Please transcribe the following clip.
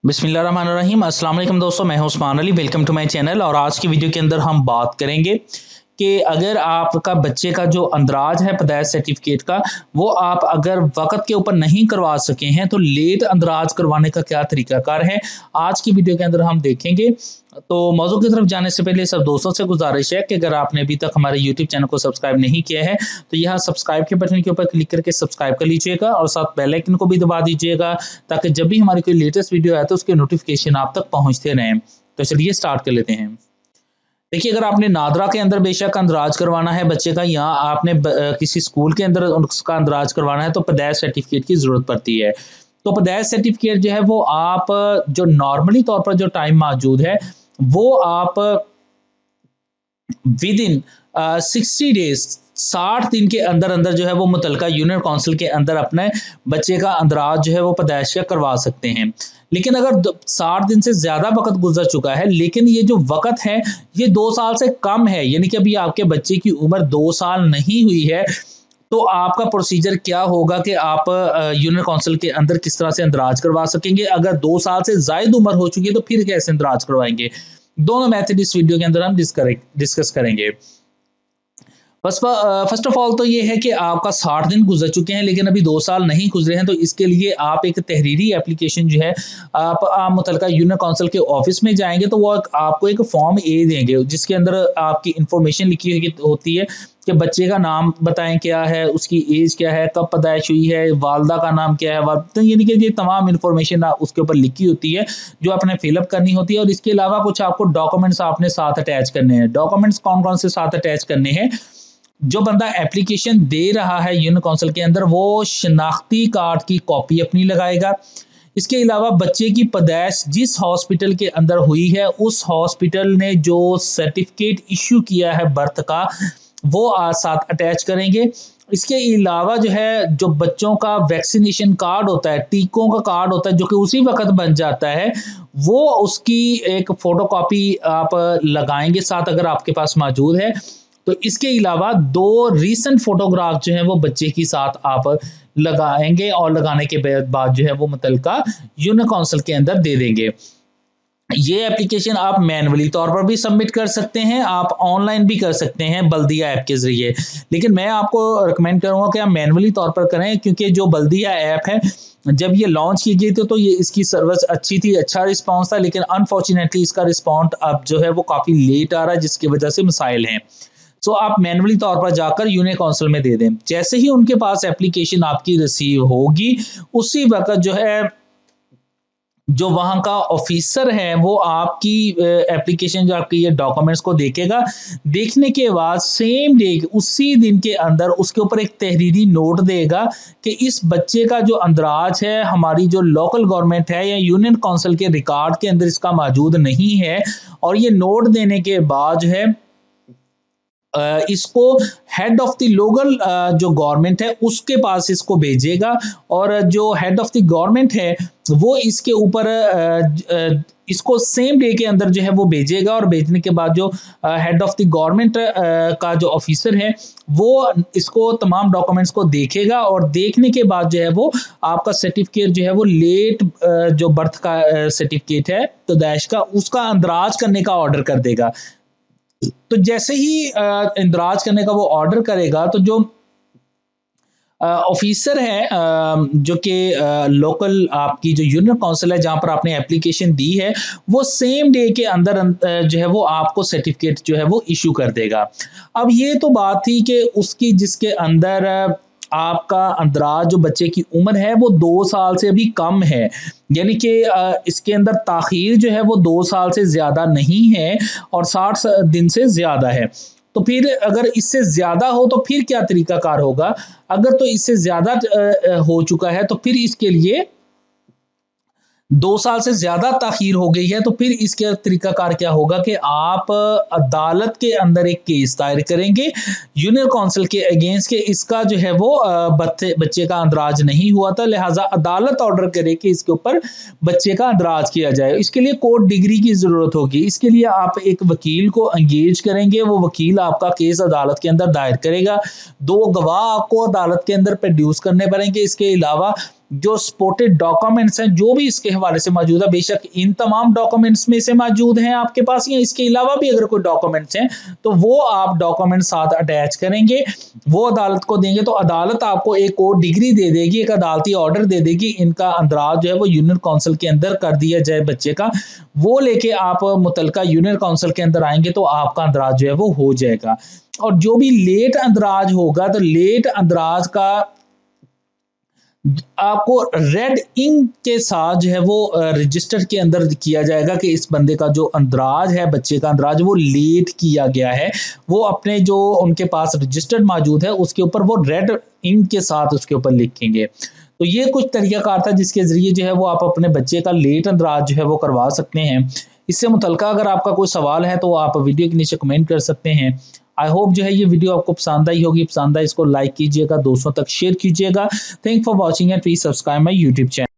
बिस्मिल्लाहिर्रहमानिर्रहीम। अस्सलाम वालेकुम दोस्तों, मैं हूं Usman Ali. Welcome to my channel. और आज की वीडियो के अंदर हम बात करेंगे कि अगर आपका बच्चे का जो अंदराज है पैदाइश सर्टिफिकेट का, वो आप अगर वक्त के ऊपर नहीं करवा सके हैं तो लेट अंदराज करवाने का क्या तरीकाकार है, आज की वीडियो के अंदर हम देखेंगे। तो मौजू की तरफ जाने से पहले सब दोस्तों से गुजारिश है कि अगर आपने अभी तक हमारे यूट्यूब चैनल को सब्सक्राइब नहीं किया है तो यहाँ सब्सक्राइब के बटन के ऊपर क्लिक करके सब्सक्राइब कर लीजिएगा और साथ बेल आइकन को भी दबा दीजिएगा, ताकि जब भी हमारी कोई लेटेस्ट वीडियो आए तो उसके नोटिफिकेशन आप तक पहुँचते रहें। तो चलिए स्टार्ट कर लेते हैं। देखिए, अगर आपने नादरा के अंदर बेशक अंदराज करवाना है बच्चे का, या आपने किसी स्कूल के अंदर उसका अंदराज करवाना है तो पैदाइश सर्टिफिकेट की ज़रूरत पड़ती है। तो पैदाइश सर्टिफिकेट जो है वो आप जो नॉर्मली तौर पर जो टाइम मौजूद है वो आप विद इन 60 डेज 60 दिन के अंदर अंदर जो है वो मुतलका यूनियन काउंसिल के अंदर अपने बच्चे का अंदराज जो है वो पैदाइश का करवा सकते हैं। लेकिन अगर 60 दिन से ज़्यादा वक्त गुजर चुका है, लेकिन ये जो वक्त है ये 2 साल से कम है, यानी कि अभी आपके बच्चे की उम्र 2 साल नहीं हुई है, तो आपका प्रोसीजर क्या होगा कि आप यूनियन काउंसिल के अंदर किस तरह से अंदराज करवा सकेंगे। अगर 2 साल से ज़ायद उम्र हो चुकी है तो फिर कैसे अंदराज करवाएंगे। दोनों मेथड इस वीडियो के अंदर हम डिस्कस करेंगे। फर्स्ट ऑफ ऑल तो ये है कि आपका 60 दिन गुजर चुके हैं लेकिन अभी 2 साल नहीं गुजरे हैं, तो इसके लिए आप एक तहरीरी एप्लीकेशन जो है आप मुतलका यूनियन काउंसिल के ऑफिस में जाएंगे तो वो आपको एक फॉर्म ए देंगे जिसके अंदर आपकी इंफॉर्मेशन लिखी होती है कि बच्चे का नाम बताएं क्या है, उसकी एज क्या है, कब पैदाइश हुई है, वालदा का नाम क्या है, तो यानी कि ये तमाम इंफॉर्मेशन उसके ऊपर लिखी होती है जो आपने फिलअप करनी होती है। और इसके अलावा कुछ आपको डॉक्यूमेंट्स आपने साथ अटैच करने हैं। डॉक्यूमेंट्स कौन कौन से साथ अटैच करने हैं? जो बंदा एप्लीकेशन दे रहा है यूनियन काउंसिल के अंदर वो शनाख्ती कार्ड की कॉपी अपनी लगाएगा। इसके अलावा बच्चे की पैदाइश जिस हॉस्पिटल के अंदर हुई है उस हॉस्पिटल ने जो सर्टिफिकेट इशू किया है बर्थ का वो साथ अटैच करेंगे। इसके अलावा जो है जो बच्चों का वैक्सीनेशन कार्ड होता है, टीकों का कार्ड होता है जो कि उसी वक्त बन जाता है, वो उसकी एक फोटोकॉपी आप लगाएंगे साथ अगर आपके पास मौजूद है। तो इसके अलावा 2 रीसेंट फोटोग्राफ जो है वो बच्चे की साथ आप लगाएंगे और लगाने के बाद जो है वो मुतलका यूनियन काउंसिल के अंदर दे देंगे। ये एप्लीकेशन आप मैनुअली तौर पर भी सबमिट कर सकते हैं, आप ऑनलाइन भी कर सकते हैं बल्दिया ऐप के जरिए, लेकिन मैं आपको रिकमेंड करूंगा कि आप मैनुअली तौर पर करें, क्योंकि जो बल्दिया ऐप है जब ये लॉन्च की गई थी तो ये इसकी सर्विस अच्छी थी, अच्छा रिस्पांस था, लेकिन अनफॉर्चुनेटली इसका रिस्पॉन्स अब जो है वो काफ़ी लेट आ रहा है जिसकी वजह से मसाइल हैं। तो आप मैनुअली तौर पर जाकर यूनियन काउंसिल में दे दें। जैसे ही उनके पास एप्लीकेशन आपकी रिसीव होगी उसी वक्त जो है जो वहाँ का ऑफिसर है वो आपकी एप्लीकेशन जो आपकी ये डॉक्यूमेंट्स को देखेगा। देखने के बाद सेम डे उसी दिन के अंदर उसके ऊपर एक तहरीरी नोट देगा कि इस बच्चे का जो अंदराज है हमारी जो लोकल गवर्नमेंट है या यूनियन काउंसिल के रिकॉर्ड के अंदर इसका मौजूद नहीं है। और ये नोट देने के बाद जो है इसको हेड ऑफ द लोकल जो गवर्नमेंट है उसके पास इसको भेजेगा, और जो हेड ऑफ द गवर्नमेंट है वो इसके ऊपर इसको सेम डे के अंदर जो है वो भेजेगा। और भेजने के बाद जो हेड ऑफ द गवर्नमेंट का जो ऑफिसर है वो इसको तमाम डॉक्यूमेंट्स को देखेगा, और देखने के बाद जो है वो आपका सर्टिफिकेट जो है वो लेट जो बर्थ का सर्टिफिकेट है पैदाइश का उसका अंदराज करने का ऑर्डर कर देगा। तो जैसे ही इंदराज करने का वो ऑर्डर करेगा तो जो ऑफिसर है जो कि लोकल आपकी जो यूनियन काउंसिल है जहां पर आपने एप्लीकेशन दी है वो सेम डे के अंदर जो है वो आपको सर्टिफिकेट जो है वो इशू कर देगा। अब ये तो बात थी कि उसकी जिसके अंदर आपका अंदराज जो बच्चे की उम्र है वो 2 साल से अभी कम है, यानी कि इसके अंदर ताखीर जो है वो 2 साल से ज़्यादा नहीं है और 60 दिन से ज़्यादा है। तो फिर अगर इससे ज़्यादा हो तो फिर क्या तरीकाकार होगा? अगर तो इससे ज़्यादा हो चुका है तो फिर इसके लिए 2 साल से ज़्यादा ताख़ीर हो गई है तो फिर इसका तरीकाकार क्या होगा कि आप अदालत के अंदर एक केस दायर करेंगे यूनियन काउंसिल के अगेंस्ट के इसका जो है वो बच्चे का अंदराज नहीं हुआ था, लिहाजा अदालत ऑर्डर करे कि इसके ऊपर बच्चे का अंदराज किया जाए। इसके लिए कोर्ट डिग्री की ज़रूरत होगी। इसके लिए आप एक वकील को एंगेज करेंगे, वो वकील आपका केस अदालत के अंदर दायर करेगा। 2 गवाह आपको अदालत के अंदर प्रोड्यूस करने पड़ेंगे। इसके अलावा जो सपोर्टेड डॉक्यूमेंट्स हैं जो भी इसके हवाले से मौजूद है, बेशक इन तमाम डॉक्यूमेंट्स में से मौजूद हैं आपके पास, या इसके अलावा भी अगर कोई डॉक्यूमेंट्स हैं तो वो आप डॉक्यूमेंट साथ अटैच करेंगे, वो अदालत को देंगे तो अदालत आपको एक और डिग्री दे देगी, एक अदालती ऑर्डर दे देगी, इनका अंदराज जो है वो यूनियन काउंसिल के अंदर कर दिया जाए बच्चे का। वो लेके आप मुतलका यूनियन काउंसिल के अंदर आएंगे तो आपका अंदराज जो है वो हो जाएगा। और जो भी लेट अंदराज होगा तो लेट अंदराज का आपको रेड इंक के साथ जो है वो रजिस्टर के अंदर किया जाएगा कि इस बंदे का जो अंदराज है, बच्चे का अंदराज वो लेट किया गया है। वो अपने जो उनके पास रजिस्टर्ड मौजूद है उसके ऊपर वो रेड इंक के साथ उसके ऊपर लिखेंगे। तो ये कुछ तरीकाकार था जिसके जरिए जो है वो आप अपने बच्चे का लेट अंदराज जो है वो करवा सकते हैं। इससे मुतल्लिका अगर आपका कोई सवाल है तो आप वीडियो के नीचे कमेंट कर सकते हैं। आई होप जो है ये वीडियो आपको पसंद आई होगी, पसंद आई इसको लाइक कीजिएगा, दोस्तों तक शेयर कीजिएगा। Thank for watching and please subscribe my YouTube channel.